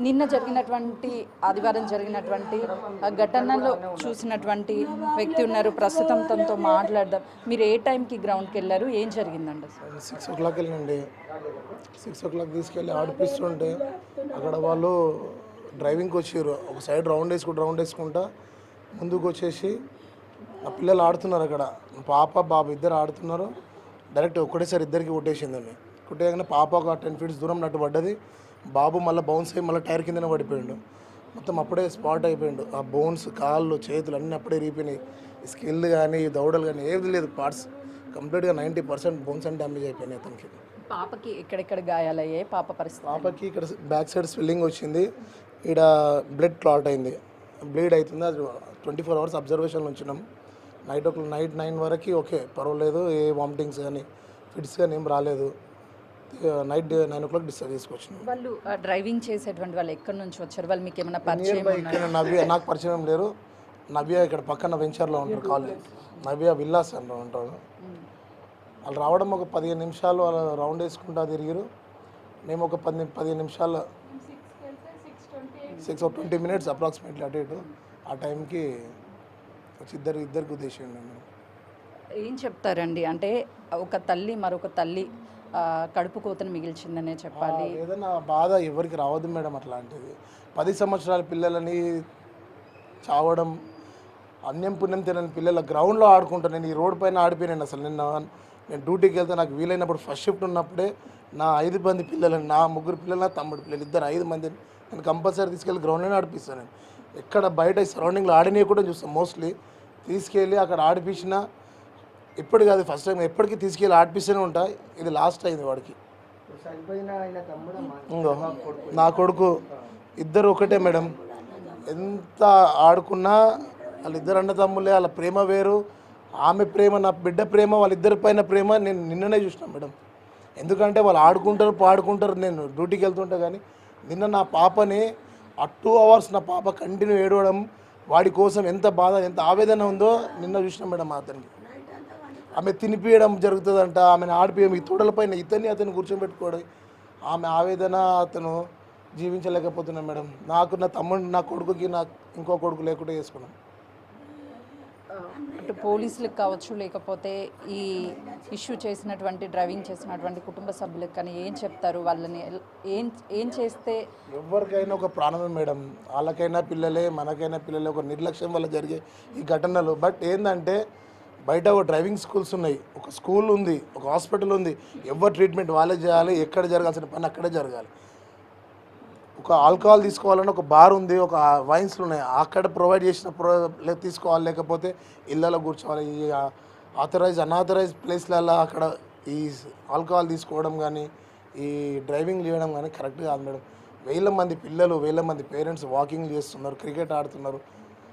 నిన్న జరిగినటువంటి ఆదివారం జరిగినటువంటి ఘటనలో చూసినటువంటి వ్యక్తి ఉన్నారు. ప్రస్తుతం తనతో మాట్లాడదాం. మీరు ఏ టైంకి గ్రౌండ్కి వెళ్ళారు, ఏం జరిగిందండి? 6 o'clock వెళ్ళండి. 6 o'clock తీసుకెళ్ళి ఆడిపిస్తుంటే అక్కడ వాళ్ళు డ్రైవింగ్కి వచ్చారు. ఒక సైడ్ రౌండ్ వేసుకుంటా ముందుకు వచ్చేసి ఆ పిల్లలు ఆడుతున్నారు. అక్కడ పాప బాబు ఇద్దరు ఆడుతున్నారు. డైరెక్ట్ ఒకటేసారి ఇద్దరికి కొట్టేసిందండి. కొట్టేయగానే పాప ఒక 10 feet దూరం నట్టు పడ్డది. బాబు మళ్ళీ బౌన్స్ అయ్యి మళ్ళీ టైర్ కిందనే పడిపోయాడు. మొత్తం అప్పుడే స్పాట్ అయిపోయాడు. ఆ బోన్స్ కాళ్ళు చేతులు అన్నీ అప్పుడే రీపోయినాయి. స్కిల్ కానీ దౌడలు కానీ ఏది లేదు, పార్ట్స్ కంప్లీట్గా 90% బోన్స్ అని డ్యామేజ్ అయిపోయినాయి అతనికి. పాపకి ఎక్కడెక్కడ గాయాలయ్యాయి? పాప పరిస్థితి? పాపకి ఇక్కడ బ్యాక్ సైడ్ స్వెల్లింగ్ వచ్చింది. ఇక్కడ బ్లడ్ క్లాట్ అయింది, బ్లీడ్ అవుతుంది. అది 24 hours అబ్జర్వేషన్లో ఉంచినాం. నైట్ 9 వరకు ఓకే, పర్వాలేదు, ఏ వామిటింగ్స్ కానీ ఫిట్స్ కానీ ఏం రాలేదు. నైట్ 9 o'clock డిశ్చార్జ్ చేసుకొచ్చినాం. వాళ్ళు డ్రైవింగ్ చేసేటువంటి వాళ్ళు ఎక్కడి నుంచి వచ్చారు? వాళ్ళు మీకు ఏమైనా పరిచయం? నవ్య నాకు పరిచయం లేరు. నవ్య ఇక్కడ పక్కన వెంచర్లో ఉంటారు, కాలేజ్ నవ్య విల్లాస్ అని ఉంటారు. వాళ్ళు రావడం ఒక 15 నిమిషాలు వాళ్ళు రౌండ్ వేసుకుంటా తిరిగారు. మేము ఒక 15 నిమిషాలు 6 minutes అప్రాక్సిమేట్లీ అటు ఇటు ఆ టైంకి వచ్చి ఇద్దరికి ఉద్దేశించండి. మేము ఏం చెప్తారండి? అంటే ఒక తల్లి మరొక తల్లి కడుపు కోతను మిగిల్చిందనే చెప్పాలి. ఏదైనా బాధ ఎవరికి రావద్దు మేడం. అట్లాంటిది 10 సంవత్సరాల పిల్లలని చావడం, అన్యం పుణ్యం తినని పిల్లల గ్రౌండ్లో ఆడుకుంటాను. నేను ఈ రోడ్ పైన ఆడిపోయాను. అసలు నేను డ్యూటీకి వెళ్తే నాకు వీలైనప్పుడు ఫస్ట్ షిఫ్ట్ ఉన్నప్పుడే నా 5 మంది పిల్లలని, నా 3 పిల్లలు, నా తమ్ముడు పిల్లలు ఇద్దరు 5 మందిని నేను కంపల్సరీ తీసుకెళ్ళి గ్రౌండ్లోనే ఆడిపిస్తాను. నేను ఎక్కడ బయట సరౌండింగ్లో ఆడినవి కూడా చూస్తాను. మోస్ట్లీ తీసుకెళ్ళి అక్కడ ఆడిపించిన ఇప్పుడు కాదు, ఫస్ట్ టైం ఎప్పటికీ తీసుకెళ్ళి ఆడిపిస్తూనే ఉంటాయి. ఇది లాస్ట్ అయింది వాడికి. నా కొడుకు ఇద్దరు ఒకటే మేడం. ఎంత ఆడుకున్నా వాళ్ళిద్దరు అన్నదమ్ములే. వాళ్ళ ప్రేమ వేరు, ఆమె ప్రేమ, నా బిడ్డ ప్రేమ, వాళ్ళిద్దరి పైన ప్రేమ నేను నిన్ననే చూసినాను మేడం. ఎందుకంటే వాళ్ళు పాడుకుంటారు. నేను డ్యూటీకి వెళ్తుంటా కానీ నిన్న నా పాపని ఆ 2 hours నా పాప కంటిన్యూ ఏడవడం, వాడి కోసం ఎంత బాధ ఎంత ఆవేదన ఉందో నిన్న చూసినాం మేడం. అతనికి ఆమె తినిపియడం జరుగుతుందంట, ఆమెను ఆడిపియడం, ఈ తోటలపైన అతను కూర్చోబెట్టుకోవడం, ఆమె ఆవేదన అతను జీవించలేకపోతున్నాను మేడం. నాకు నా తమ్ముడు, నా కొడుకుకి నాకు ఇంకో కొడుకు లేకుండా చేసుకున్నాను. అటు పోలీసులకు కావచ్చు, లేకపోతే ఈ ఇష్యూ చేసినటువంటి డ్రైవింగ్ చేసినటువంటి కుటుంబ సభ్యులకు కానీ ఏం చెప్తారు? వాళ్ళని ఏం చేస్తే? ఎవరికైనా ఒక ప్రాణమే మేడం. వాళ్ళకైనా పిల్లలే, మనకైనా పిల్లలే. ఒక నిర్లక్ష్యం వల్ల జరిగే ఈ ఘటనలు. బట్ ఏంటంటే బయట ఒక డ్రైవింగ్ స్కూల్స్ ఉన్నాయి, ఒక స్కూల్ ఉంది, ఒక హాస్పిటల్ ఉంది. ఎవరు ట్రీట్మెంట్ వాళ్ళే చేయాలి. ఎక్కడ జరగాల్సిన పని అక్కడే జరగాలి. ఒక ఆల్కహాల్ తీసుకోవాలని ఒక బార్ ఉంది, ఒక వైన్స్లు ఉన్నాయి, అక్కడ ప్రొవైడ్ చేసిన తీసుకోవాలి. లేకపోతే ఇళ్ళలో కూర్చోవాలి. ఈ అన్ఆథరైజ్ ప్లేస్లలో అక్కడ ఈ ఆల్కహాల్ తీసుకోవడం కానీ ఈ డ్రైవింగ్ చేయడం కానీ కరెక్ట్ కాదు మేడం. 1000 మంది పిల్లలు, 1000 మంది పేరెంట్స్ వాకింగ్ చేస్తున్నారు, క్రికెట్ ఆడుతున్నారు.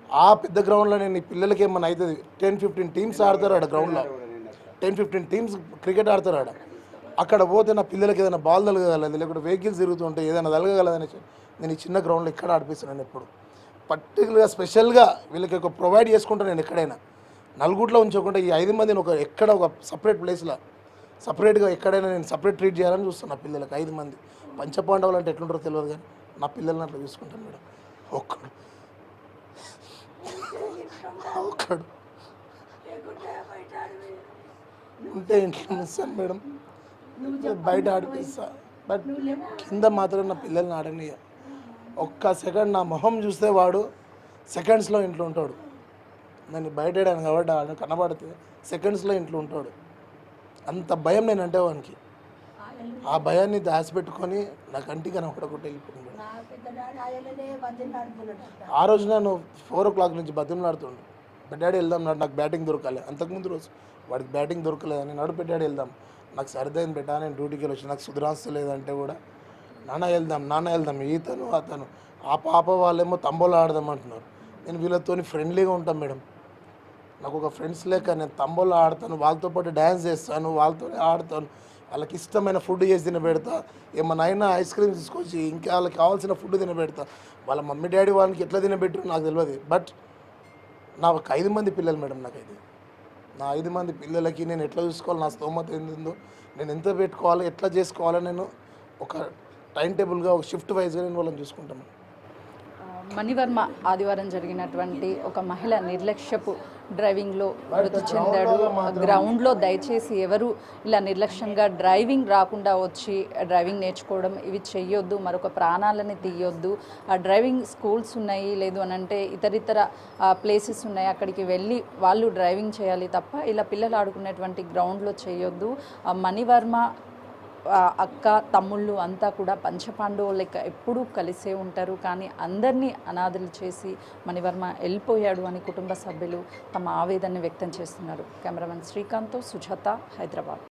ఆ పెద్ద గ్రౌండ్లో నేను ఈ పిల్లలకి ఏమన్నా అవుతుంది. 10-15 టీమ్స్ ఆడతారు ఆడ గ్రౌండ్లో. 10-15 టీమ్స్ క్రికెట్ ఆడతారు ఆడ. అక్కడ పోతే నా పిల్లలకి ఏదైనా బాల్ తలగగలదు, లేకపోతే వెహికల్స్ తిరుగుతుంటే ఏదైనా తలగగలదని నేను ఈ చిన్న గ్రౌండ్లో ఇక్కడ ఆడిపిస్తున్నాను. ఎప్పుడు పర్టికులర్గా స్పెషల్గా వీళ్ళకి ఒక ప్రొవైడ్ చేసుకుంటాను. నేను ఎక్కడైనా నలుగుట్లో ఉంచకుండా ఈ 5 మందిని ఎక్కడ ఒక సపరేట్ ప్లేస్లో సపరేట్గా ఎక్కడైనా నేను సపరేట్ ట్రీట్ చేయాలని చూస్తాను. నా పిల్లలకి 5 మంది పంచపాండవులు అంటే ఎట్లుంటారో తెలియదు కానీ నా పిల్లల్ని అట్లా చూసుకుంటాను మేడం. ఒక్కడు ఉంటే ఇంట్లో మిస్తాను మేడం, బయట ఆడిపిస్తా. బట్ కింద మాత్రం నా పిల్లల్ని ఆడని. ఒక్క సెకండ్ నా మొహం చూస్తే వాడు సెకండ్స్లో ఇంట్లో ఉంటాడు. నేను బయట వేయడానికి కాబట్టి వాడు కనబడితే సెకండ్స్లో ఇంట్లో ఉంటాడు. అంత భయం నేనంటే వానికి. ఆ భయాన్ని దాచిపెట్టుకొని నా కంటికి కనబడకుండా వెళ్ళిపోయింది. ఆ రోజు నేను 4 o'clock నుంచి బతిమలాడుతుండే, డాడీ వెళ్దాం, నాకు బ్యాటింగ్ దొరకాలి. అంతకుముందు రోజు వాడికి బ్యాటింగ్ దొరకలేదని నడు డాడీ వెళ్దాం, నాకు సరిదైంది పెట్టా, నేను డ్యూటీకి వెళ్ళి వచ్చి నాకు సుధరాస్త లేదంటే కూడా నాన్న వెళ్దాం ఈతను అతను ఆ పాప వాళ్ళేమో తంబోలు ఆడదాం అంటున్నారు. నేను వీళ్ళతో ఫ్రెండ్లీగా ఉంటాను మేడం. నాకు ఒక ఫ్రెండ్స్ లేక నేను తంబోలు ఆడతాను, వాళ్ళతో పాటు డ్యాన్స్ చేస్తాను, వాళ్ళతోనే ఆడతాను. వాళ్ళకి ఇష్టమైన ఫుడ్ చేసి తినబెడతా. ఏమన్నా ఐస్ క్రీమ్ తీసుకొచ్చి ఇంకా వాళ్ళకి కావాల్సిన ఫుడ్ తినబెడతా. వాళ్ళ మమ్మీ డాడీ వాళ్ళకి ఎట్లా తినబెట్టారో నాకు తెలియదు. బట్ నా ఒక 5 మంది పిల్లలు మేడం. నాకైతే నా 5 మంది పిల్లలకి నేను ఎట్లా చూసుకోవాలి, నా స్తోమత ఏందో, నేను ఎంత పెట్టుకోవాలి, ఎట్లా చేసుకోవాలో నేను ఒక టైం టేబుల్గా ఒక షిఫ్ట్ వైజ్గా నేను వాళ్ళని చూసుకుంటాం. మణివర్మ ఆదివారం జరిగినటువంటి ఒక మహిళ నిర్లక్ష్యపు డ్రైవింగ్లో మృతి చెందాడు. గ్రౌండ్లో దయచేసి ఎవరు ఇలా నిర్లక్ష్యంగా డ్రైవింగ్ రాకుండా వచ్చి డ్రైవింగ్ నేర్చుకోవడం ఇవి చెయ్యొద్దు, మరొక ప్రాణాలని తీయొద్దు. డ్రైవింగ్ స్కూల్స్ ఉన్నాయి, లేదు అని అంటే ఇతరితర ప్లేసెస్ ఉన్నాయి, అక్కడికి వెళ్ళి వాళ్ళు డ్రైవింగ్ చేయాలి తప్ప ఇలా పిల్లలు ఆడుకునేటువంటి గ్రౌండ్లో చేయొద్దు. మణివర్మ అక్క తమ్ముళ్ళు అంతా కూడా పంచపాండవులు లెక్క ఎప్పుడూ కలిసే ఉంటారు, కానీ అందరినీ అనాథలు చేసి మణివర్మ వెళ్ళిపోయాడు అని కుటుంబ సభ్యులు తమ ఆవేదనని వ్యక్తం చేస్తున్నారు. కెమెరామెన్ శ్రీకాంత్తో సుజాత, హైదరాబాద్.